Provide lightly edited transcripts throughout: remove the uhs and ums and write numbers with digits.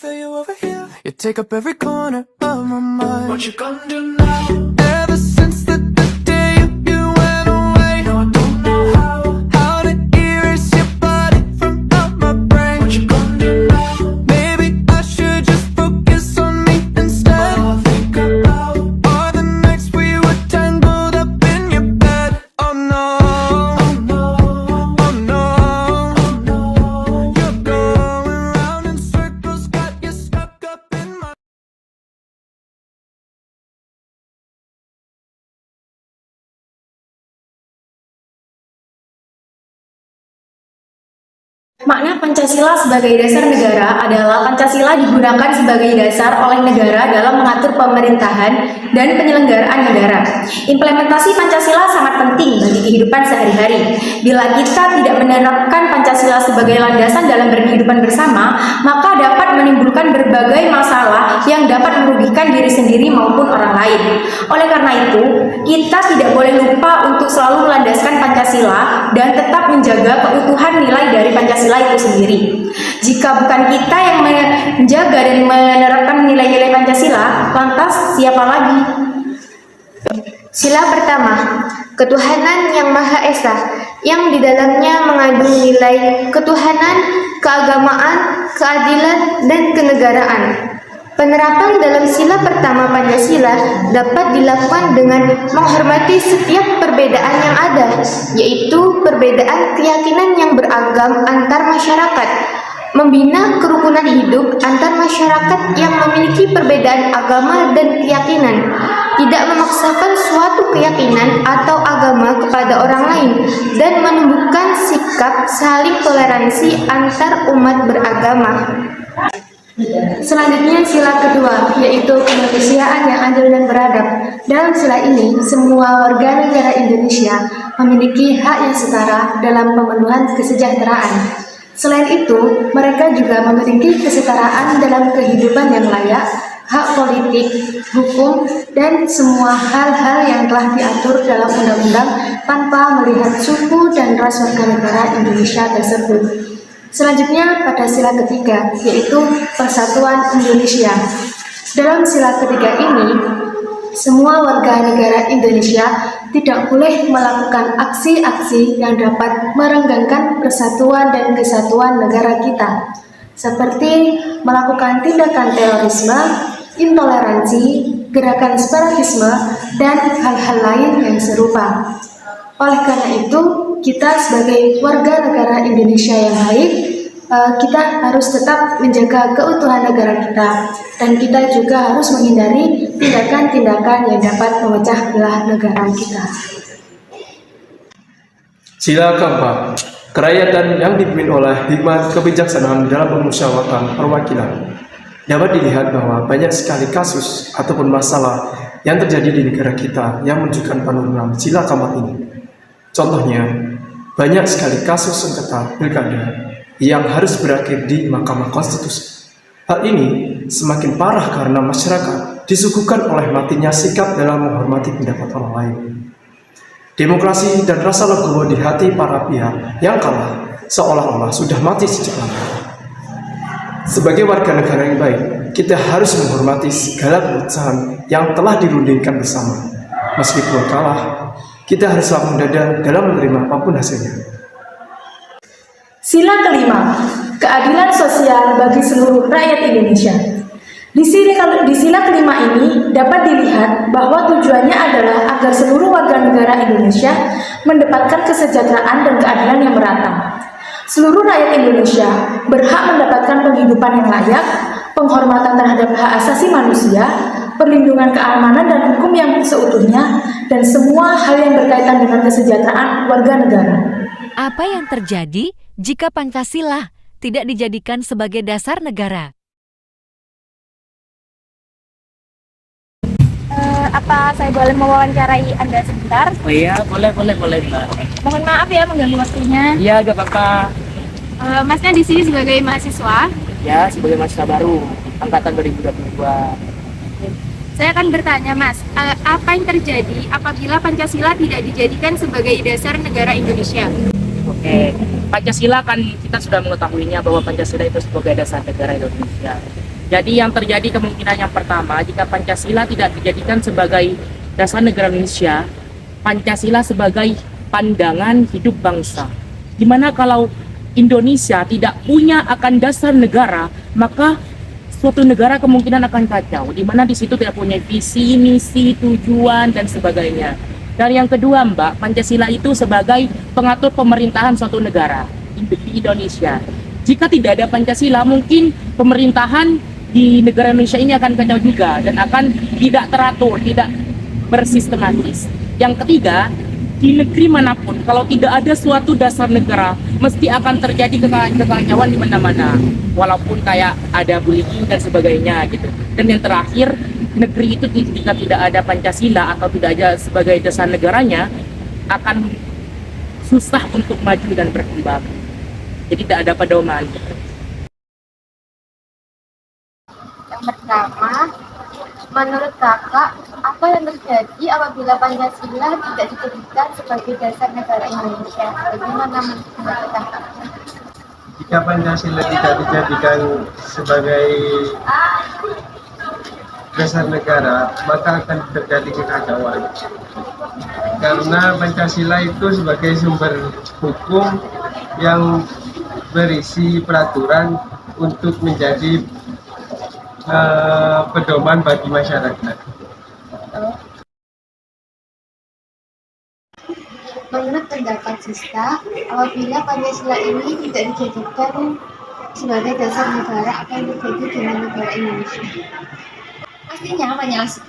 feel you over here. You take up every corner of my mind. What you gonna do now? Ever since the day you went away, no, I don't know how to erase your body from out my brain. What you gonna do now? Maybe I should just focus on me instead. All I think about are the nights we were tangled up in your bed. Oh no, oh no, oh no, oh no. You're going round in circles, got you stuck up in my. Makna Pancasila sebagai dasar negara adalah Pancasila digunakan sebagai dasar oleh negara dalam mengatur pemerintahan dan penyelenggaraan negara. Implementasi Pancasila sangat penting bagi kehidupan sehari-hari. Bila kita tidak menerapkan Pancasila sebagai landasan dalam berkehidupan bersama, maka dapat menimbulkan berbagai masalah yang dapat merugikan diri sendiri maupun orang lain. Oleh karena itu, kita tidak boleh lupa untuk selalu melandaskan Pancasila dan tetap menjaga keutuhan nilai dari Pancasila itu sendiri. Jika bukan kita yang menjaga dan menerapkan nilai-nilai Pancasila, lantas siapa lagi? Sila pertama, ketuhanan yang Maha Esa, yang di dalamnya mengandung nilai ketuhanan, keagamaan, keadilan, dan kenegaraan. Penerapan dalam sila pertama Pancasila dapat dilakukan dengan menghormati setiap perbedaan yang ada, yaitu perbedaan keyakinan yang beragam antar masyarakat, membina kerukunan hidup antar masyarakat yang memiliki perbedaan agama dan keyakinan, tidak memaksakan suatu keyakinan atau agama kepada orang lain, dan menumbuhkan sikap saling toleransi antar umat beragama. Selanjutnya sila kedua, yaitu kemanusiaan yang adil dan beradab. Dalam sila ini, semua warga negara Indonesia memiliki hak yang setara dalam pemenuhan kesejahteraan. Selain itu, mereka juga memiliki kesetaraan dalam kehidupan yang layak, hak politik, hukum, dan semua hal-hal yang telah diatur dalam undang-undang tanpa melihat suku dan ras warga negara Indonesia tersebut. Selanjutnya pada sila ketiga, yaitu Persatuan Indonesia. Dalam sila ketiga ini, semua warga negara Indonesia tidak boleh melakukan aksi-aksi yang dapat merenggangkan persatuan dan kesatuan negara kita, seperti melakukan tindakan terorisme, intoleransi, gerakan separatisme, dan hal-hal lain yang serupa. Oleh karena itu, kita sebagai warga negara Indonesia yang baik, kita harus tetap menjaga keutuhan negara kita, dan kita juga harus menghindari tindakan-tindakan yang dapat memecah belah negara kita. Sila keempat, kerakyatan yang dipimpin oleh hikmat kebijaksanaan dalam pemusyawaratan perwakilan. Dapat dilihat bahwa banyak sekali kasus ataupun masalah yang terjadi di negara kita yang menunjukkan penurunan sila keempat ini. Contohnya, banyak sekali kasus sengketa pilkada yang harus berakhir di Mahkamah Konstitusi. Hal ini semakin parah karena masyarakat disuguhkan oleh matinya sikap dalam menghormati pendapat orang lain. Demokrasi dan rasa legowo di hati para pihak yang kalah seolah-olah sudah mati sejak lama. Sebagai warga negara yang baik, kita harus menghormati segala keputusan yang telah dirundingkan bersama. Meskipun kalah, kita harus lapang dada dalam menerima apapun hasilnya. Sila kelima, keadilan sosial bagi seluruh rakyat Indonesia. Di sila kelima ini dapat dilihat bahwa tujuannya adalah agar seluruh warga negara Indonesia mendapatkan kesejahteraan dan keadilan yang merata. Seluruh rakyat Indonesia berhak mendapatkan penghidupan yang layak, penghormatan terhadap hak asasi manusia, perlindungan keamanan dan hukum yang seutuhnya, dan semua hal yang berkaitan dengan kesejahteraan warga negara. Apa yang terjadi jika Pancasila tidak dijadikan sebagai dasar negara? Apa saya boleh mewawancarai Anda sebentar? Oh iya, boleh Mbak. Mohon maaf ya mengganggu waktunya. Iya, gak apa-apa. Masnya di sini sebagai mahasiswa. Ya, sebagai mahasiswa baru, angkatan 2022. Saya akan bertanya, Mas, apa yang terjadi apabila Pancasila tidak dijadikan sebagai dasar negara Indonesia? Oke, Pancasila kan kita sudah mengetahuinya bahwa Pancasila itu sebagai dasar negara Indonesia. Jadi yang terjadi kemungkinan yang pertama, jika Pancasila tidak dijadikan sebagai dasar negara Indonesia, Pancasila sebagai pandangan hidup bangsa. Dimana kalau Indonesia tidak punya akan dasar negara, maka suatu negara kemungkinan akan kacau. Dimana di situ tidak punya visi, misi, tujuan, dan sebagainya. Dan yang kedua, Mbak, Pancasila itu sebagai pengatur pemerintahan suatu negara di Indonesia. Jika tidak ada Pancasila, mungkin pemerintahan di negara Indonesia ini akan kacau juga dan akan tidak teratur, tidak bersistematis. Yang ketiga, di negeri manapun kalau tidak ada suatu dasar negara, mesti akan terjadi kekacauan di mana-mana. Walaupun kayak ada bullying dan sebagainya gitu. Dan yang terakhir, negeri itu jika tidak ada Pancasila atau tidak ada sebagai dasar negaranya, akan susah untuk maju dan berkembang. Jadi tidak ada pedoman. Yang pertama, menurut kakak, apa yang terjadi apabila Pancasila tidak dijadikan sebagai dasar negara Indonesia? Bagaimana menurut kakak? Jika Pancasila tidak dijadikan sebagai dasar negara, maka akan terjadi kekacauan. Karena Pancasila itu sebagai sumber hukum yang berisi peraturan untuk menjadi pedoman bagi masyarakat. Menurut pendapat Sista, apabila Pancasila ini tidak dijadikan sebagai dasar negara, akan terjadi dengan negara Indonesia. Pastinya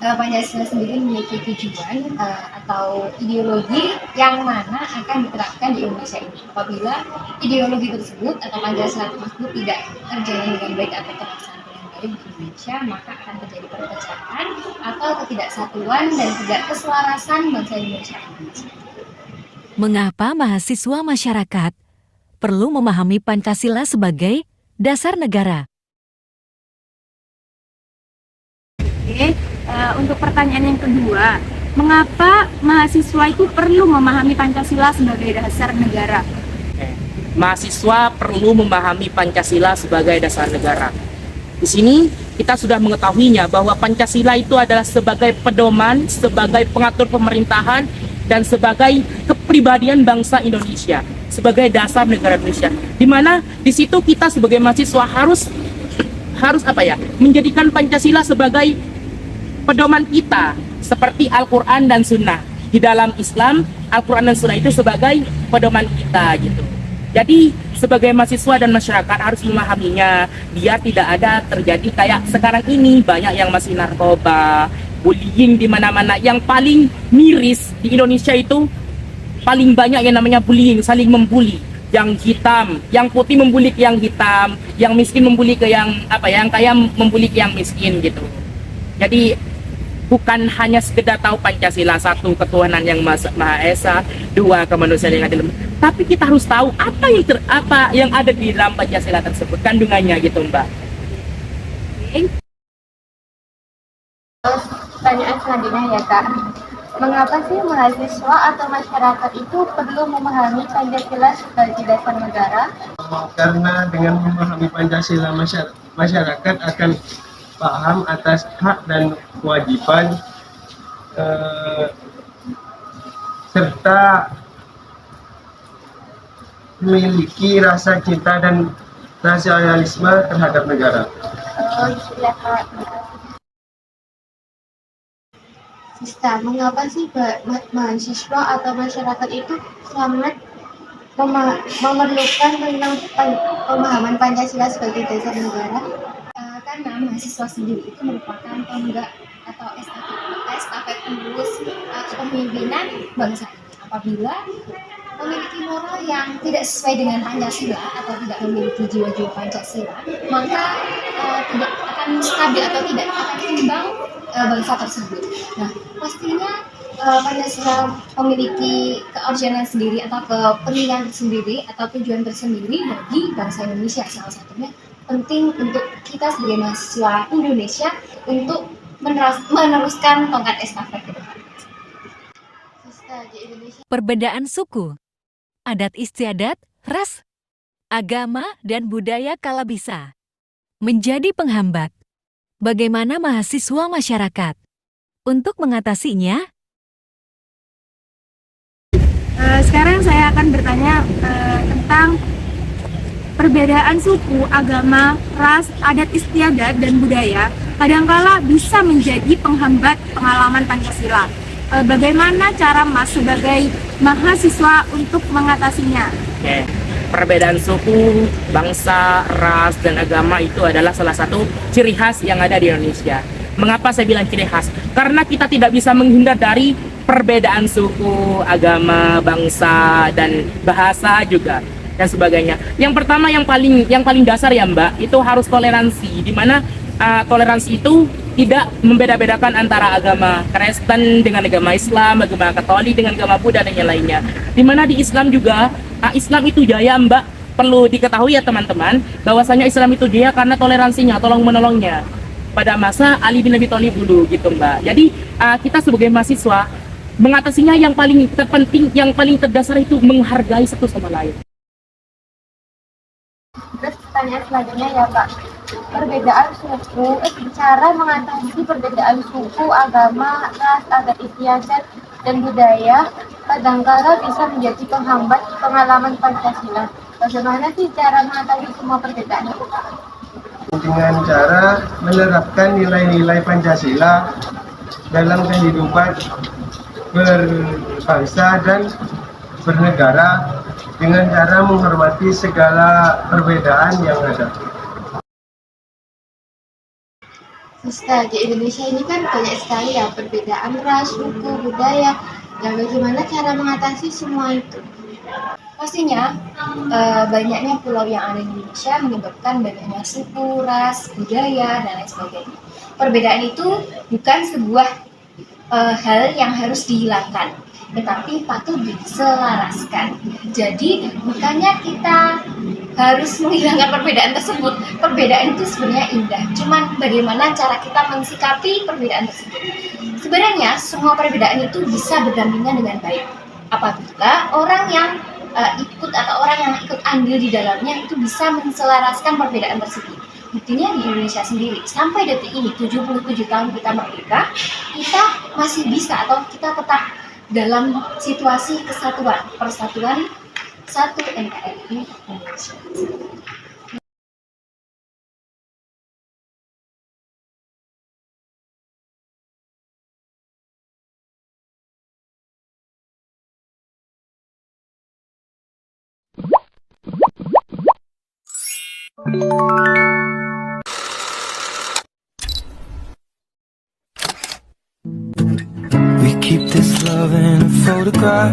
Pancasila sendiri memiliki tujuan atau ideologi yang mana akan diterapkan di Indonesia ini. Apabila ideologi tersebut atau Pancasila tersebut tidak terjalin dengan baik atau terlaksana dengan baik di Indonesia, maka akan terjadi perpecahan atau ketidaksatuan dan tidak keselarasan bangsa Indonesia. Mengapa mahasiswa masyarakat perlu memahami Pancasila sebagai dasar negara? Oke, untuk pertanyaan yang kedua, mengapa mahasiswa itu perlu memahami Pancasila sebagai dasar negara? Mahasiswa perlu memahami Pancasila sebagai dasar negara. Di sini kita sudah mengetahuinya bahwa Pancasila itu adalah sebagai pedoman, sebagai pengatur pemerintahan, dan sebagai kepribadian bangsa Indonesia, sebagai dasar negara Indonesia. Di mana di situ kita sebagai mahasiswa harus menjadikan Pancasila sebagai pedoman kita, seperti Al-Quran dan Sunnah. Di dalam Islam, Al-Quran dan Sunnah itu sebagai pedoman kita gitu. Jadi sebagai mahasiswa dan masyarakat harus memahaminya, biar tidak ada terjadi kayak sekarang ini banyak yang masih narkoba, bullying di mana-mana. Yang paling miris di Indonesia itu paling banyak yang namanya bullying, saling membuli. Yang hitam, yang putih membuli ke yang hitam, yang miskin membuli ke yang yang kaya membuli ke yang miskin gitu. Jadi bukan hanya sekedar tahu Pancasila, satu, ketuhanan yang Maha Esa, dua, kemanusiaan yang adil, tapi kita harus tahu apa yang ada di dalam Pancasila tersebut, kandungannya gitu, Mbak. Pertanyaan selanjutnya ya Kak, mengapa sih mahasiswa atau masyarakat itu perlu memahami Pancasila sebagai dasar negara? Karena dengan memahami Pancasila, masyarakat akan paham atas hak dan kewajiban serta memiliki rasa cinta dan nasionalisme terhadap negara. Iya Kak. Sista, mengapa sih mahasiswa atau masyarakat itu sangat memerlukan tentang pemahaman Pancasila sebagai dasar negara? Karena mahasiswa sendiri itu merupakan tonggak atau estafet penerus kepemimpinan bangsa ini. Apabila memiliki moral yang tidak sesuai dengan Pancasila atau tidak memiliki jiwa-jiwa Pancasila, maka tidak akan stabil atau tidak akan seimbang bangsa tersebut. Nah, pastinya Pancasila memiliki keoriginalan sendiri atau kepentingan sendiri atau tujuan tersendiri bagi bangsa Indonesia. Salah satunya penting untuk kita sebagai mahasiswa Indonesia untuk meneruskan tongkat estafet ke depan. Perbedaan suku, adat istiadat, ras, agama, dan budaya kala bisa menjadi penghambat Bagaimana mahasiswa masyarakat? Untuk mengatasinya, Sekarang saya akan bertanya tentang perbedaan suku, agama, ras, adat istiadat, dan budaya kadangkala bisa menjadi penghambat pengalaman Pancasila. Bagaimana cara Mas sebagai mahasiswa untuk mengatasinya? Oke. Perbedaan suku, bangsa, ras, dan agama itu adalah salah satu ciri khas yang ada di Indonesia. Mengapa saya bilang ciri khas? Karena kita tidak bisa menghindar dari perbedaan suku, agama, bangsa, dan bahasa juga, dan sebagainya. Yang pertama, yang paling dasar ya Mbak, itu harus toleransi, di mana toleransi itu tidak membeda-bedakan antara agama Kristen dengan agama Islam, agama Katolik dengan agama Buddha dan yang lainnya. Di mana di Islam juga, Islam itu jaya Mbak, perlu diketahui ya teman-teman, bahwasanya Islam itu jaya karena toleransinya, tolong menolongnya pada masa Ali bin Abi Thalib dulu gitu Mbak. Jadi kita sebagai mahasiswa mengatasinya yang paling terpenting, yang paling terdasar itu menghargai satu sama lain. Terus pertanyaan selanjutnya ya Pak, perbedaan suku, cara mengatasi perbedaan suku, agama, ras, adat istiadat, dan budaya kadangkala bisa menjadi penghambat pengalaman Pancasila. Bagaimana sih cara mengatasi semua perbedaan itu Pak? Dengan cara menerapkan nilai-nilai Pancasila dalam kehidupan berbangsa dan bernegara dengan cara menghormati segala perbedaan yang ada. Ustaz, di Indonesia ini kan banyak sekali ya perbedaan ras, suku, budaya. Dan bagaimana cara mengatasi semua itu? Pastinya banyaknya pulau yang ada di Indonesia menyebabkan banyaknya suku, ras, budaya, dan lain sebagainya. Perbedaan itu bukan sebuah hal yang harus dihilangkan, tetapi patut diselaraskan. Jadi bukannya kita harus menghilangkan perbedaan tersebut. Perbedaan itu sebenarnya indah. Cuman bagaimana cara kita mensikapi perbedaan tersebut. Sebenarnya semua perbedaan itu bisa berdampingan dengan baik. Apabila orang yang ikut atau orang yang ikut andil di dalamnya itu bisa menselaraskan perbedaan tersebut. Buktinya di Indonesia sendiri, sampai detik ini 77 tahun kita merdeka, kita masih bisa atau kita tetap dalam situasi kesatuan, persatuan satu NKRI Indonesia. We keep this love in a photograph.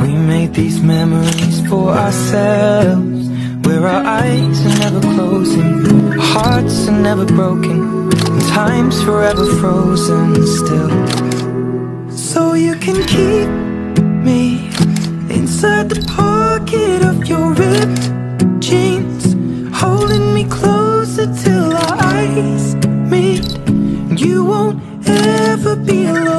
We made these memories for ourselves, where our eyes are never closing, hearts are never broken, and time's forever frozen still. So you can keep me inside the pocket of your ripped jeans, holding me closer till our eyes meet. You won't ever be alone.